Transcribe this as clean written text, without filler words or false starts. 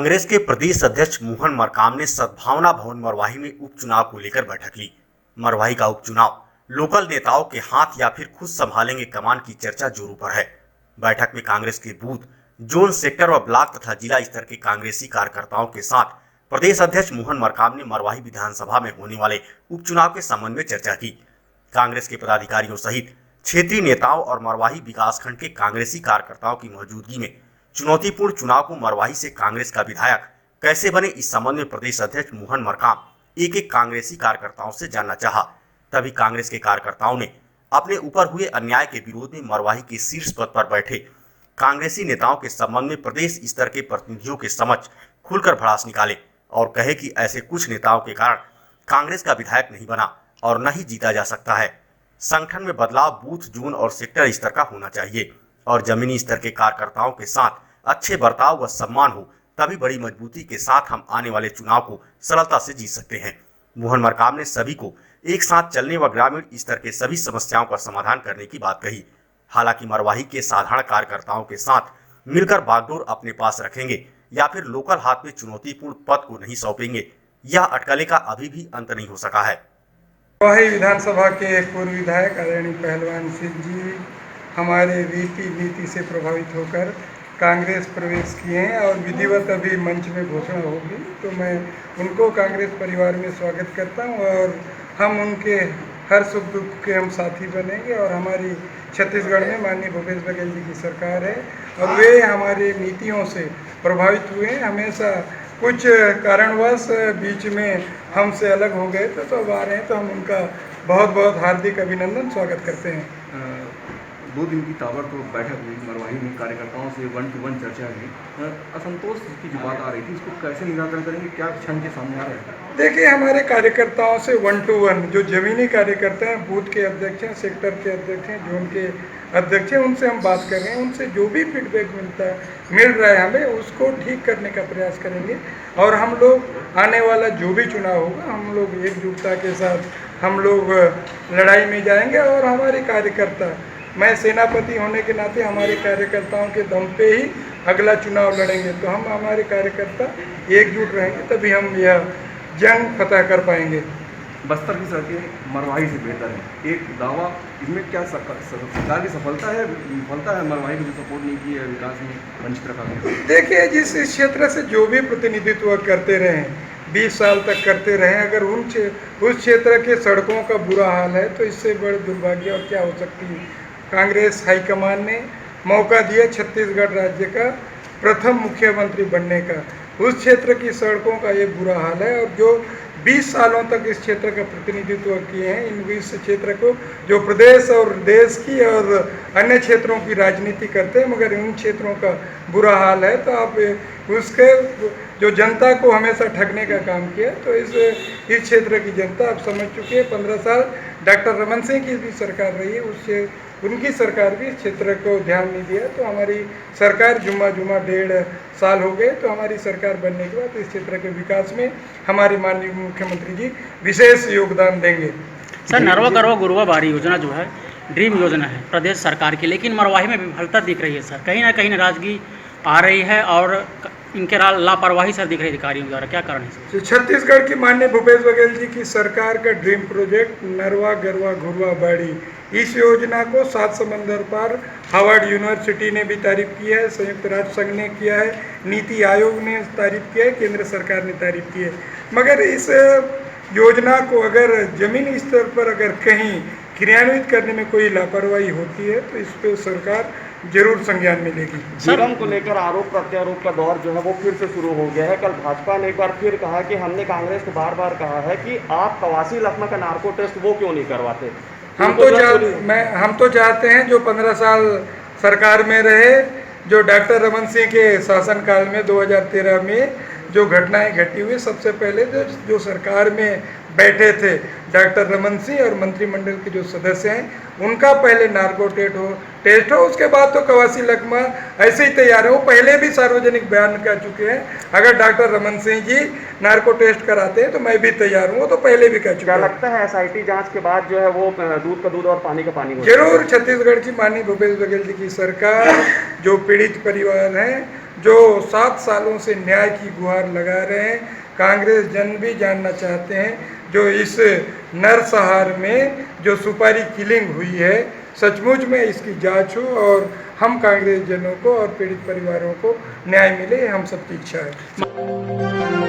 कांग्रेस के प्रदेश अध्यक्ष मोहन मरकाम ने सद्भावना भवन मरवाही में उपचुनाव को लेकर बैठक ली। मरवाही का उपचुनाव लोकल नेताओं के हाथ या फिर खुद संभालेंगे कमान की चर्चा जोरों पर है। बैठक में कांग्रेस के बूथ, जोन, सेक्टर और ब्लॉक तथा जिला स्तर के कांग्रेसी कार्यकर्ताओं के साथ प्रदेश अध्यक्ष मोहन मरकाम ने मरवाही विधानसभा में होने वाले उपचुनाव के संबंध में चर्चा की। कांग्रेस के पदाधिकारियों सहित क्षेत्रीय नेताओं और मरवाही विकासखंड के कांग्रेसी कार्यकर्ताओं की मौजूदगी में चुनौतीपूर्ण चुनाव को मरवाही से कांग्रेस का विधायक कैसे बने, इस संबंध में प्रदेश अध्यक्ष मोहन मरकाम एक एक कांग्रेसी कार्यकर्ताओं से जानना चाहा। तभी कांग्रेस के कार्यकर्ताओं ने अपने ऊपर हुए अन्याय के विरोध में मरवाही के शीर्ष पद पर बैठे कांग्रेसी नेताओं के संबंध में प्रदेश स्तर के प्रतिनिधियों के समक्ष खुलकर भड़ास निकाले और कहे कि ऐसे कुछ नेताओं के कारण कांग्रेस का विधायक नहीं बना और न ही जीता जा सकता है। संगठन में बदलाव बूथ, जोन और सेक्टर स्तर का होना चाहिए और जमीनी स्तर के कार्यकर्ताओं के साथ अच्छे बर्ताव व सम्मान हो, तभी बड़ी मजबूती के साथ हम आने वाले चुनाव को सरलता से जीत सकते हैं। मोहन मरकाम ने सभी को एक साथ चलने व ग्रामीण स्तर के सभी समस्याओं का समाधान करने की बात कही। हालांकि मरवाही के साधारण कार्यकर्ताओं के साथ मिलकर बागडोर अपने पास रखेंगे या फिर लोकल हाथ में चुनौतीपूर्ण पद को नहीं सौंपेंगे, यह अटकलें का अभी भी अंत नहीं हो सका है। मरवाही विधानसभा के पूर्व विधायक आदरणीय पहलवान सिंह जी हमारे रीति नीति से प्रभावित होकर कांग्रेस प्रवेश किए हैं और विधिवत अभी मंच में घोषणा होगी, तो मैं उनको कांग्रेस परिवार में स्वागत करता हूं और हम उनके हर सुख दुख के हम साथी बनेंगे। और हमारी छत्तीसगढ़ में माननीय भूपेश बघेल जी की सरकार है और वे हमारी नीतियों से प्रभावित हुए हैं। हमेशा कुछ कारणवश बीच में हमसे अलग हो गए तो अब आ रहे हैं, तो हम उनका बहुत बहुत हार्दिक अभिनंदन स्वागत करते हैं। 2 दिन की ताबड़तोड़ बैठक हुई मरवाही में, कार्यकर्ताओं से 1-to-1 चर्चा हुई। असंतोष की जो बात आ रही थी, इसको कैसे निराकरण करेंगे, क्या क्षण के सामने आ रहा है? देखिए, हमारे कार्यकर्ताओं से 1-to-1 जो जमीनी कार्यकर्ता हैं, बूथ के अध्यक्ष हैं, सेक्टर के अध्यक्ष हैं, जोन के अध्यक्ष हैं, उनसे हम बात कर रहे हैं। उनसे जो भी फीडबैक मिल रहा है हमें, उसको ठीक करने का प्रयास करेंगे और हम लोग आने वाला जो भी चुनाव होगा, हम लोग एकजुटता के साथ हम लोग लड़ाई में जाएंगे। और हमारे कार्यकर्ता, मैं सेनापति होने के नाते हमारे कार्यकर्ताओं के दम पे ही अगला चुनाव लड़ेंगे, तो हम हमारे कार्यकर्ता एकजुट रहेंगे, तभी हम यह जंग फतह कर पाएंगे। बस्तर की सड़कें मरवाही से बेहतर है, एक दावा, इसमें क्या सरकार की सफलता है मरवाही को जो सपोर्ट नहीं की है, विकास में वंचित रखा गया? देखिए, जिस क्षेत्र से जो भी प्रतिनिधित्व करते रहे 20 साल तक करते रहे, अगर उस क्षेत्र के सड़कों का बुरा हाल है तो इससे बड़े दुर्भाग्य और क्या हो सकती है। कांग्रेस हाईकमान ने मौका दिया छत्तीसगढ़ राज्य का प्रथम मुख्यमंत्री बनने का, उस क्षेत्र की सड़कों का ये बुरा हाल है। और जो 20 सालों तक इस क्षेत्र का प्रतिनिधित्व किए हैं, इन 20 क्षेत्र को जो प्रदेश और देश की और अन्य क्षेत्रों की राजनीति करते हैं, मगर इन क्षेत्रों का बुरा हाल है, तो आप उसके जो जनता को हमेशा ठगने का काम किया, तो इस क्षेत्र की जनता आप समझ चुकी है। 15 साल डॉक्टर रमन सिंह की भी सरकार रही है, उनकी सरकार भी इस क्षेत्र को ध्यान नहीं दिया, तो हमारी सरकार जुम्मा 1.5 साल हो गए, तो हमारी सरकार बनने के बाद इस क्षेत्र के विकास में हमारी माननीय मुख्यमंत्री जी विशेष योगदान देंगे। सर, नरवा गरवा गुरवा बाड़ी योजना जो है ड्रीम योजना है प्रदेश सरकार की, लेकिन मरवाही में विफलता दिख रही है सर। कहीं ना कहीं नाराजगी आ रही है और इनके लापरवाही सर दिख रही है अधिकारियों द्वारा, क्या कारण है? छत्तीसगढ़ की माननीय भूपेश बघेल जी की सरकार का ड्रीम प्रोजेक्ट नरवा गरवा घुरवा बाड़ी, इस योजना को 7 समंदर पार हार्वर्ड यूनिवर्सिटी ने भी तारीफ किया है, संयुक्त राष्ट्र संघ ने किया है, नीति आयोग ने तारीफ किया है, केंद्र सरकार ने तारीफ की है। मगर इस योजना को अगर जमीनी स्तर पर अगर कहीं क्रियान्वित करने में कोई लापरवाही होती है तो इस पर सरकार जरूर संज्ञान में लेगी। जीवन को लेकर आरोप प्रत्यारोप का दौर जो है वो फिर से शुरू हो गया है। कल भाजपा ने एक बार फिर कहा कि हमने कांग्रेस को बार बार कहा है कि आप कवासी लखमा का नार्को टेस्ट वो क्यों नहीं करवाते। हम तो चाहते हैं जो 15 साल सरकार में रहे, जो डॉक्टर रमन सिंह के शासनकाल में 2013 में जो घटनाएं घटी हुई, सबसे पहले जो सरकार में बैठे थे डॉक्टर रमन सिंह और मंत्रिमंडल के जो सदस्य हैं, उनका पहले नार्को टेस्ट हो, उसके बाद तो कवासी लखमा ऐसे ही तैयार है। वो पहले भी सार्वजनिक बयान कर चुके हैं, अगर doctor Raman Singh ji narco test कराते हैं तो मैं भी तैयार हूँ, वो तो पहले भी कर चुके हैं। क्या लगता है SIT जांच के बाद जो है वो दूध का दूध और पानी का पानी जरूर छत्तीसगढ़ की माननीय भूपेश बघेल जी की सरकार, जो पीड़ित परिवार हैं जो 7 सालों से न्याय की गुहार लगा रहे हैं। कांग्रेस जन भी जानना चाहते हैं जो इस नरसंहार में जो सुपारी किलिंग हुई है, सचमुच में इसकी जांच हो और हम कांग्रेस जनों को और पीड़ित परिवारों को न्याय मिले, हम सबकी इच्छा है।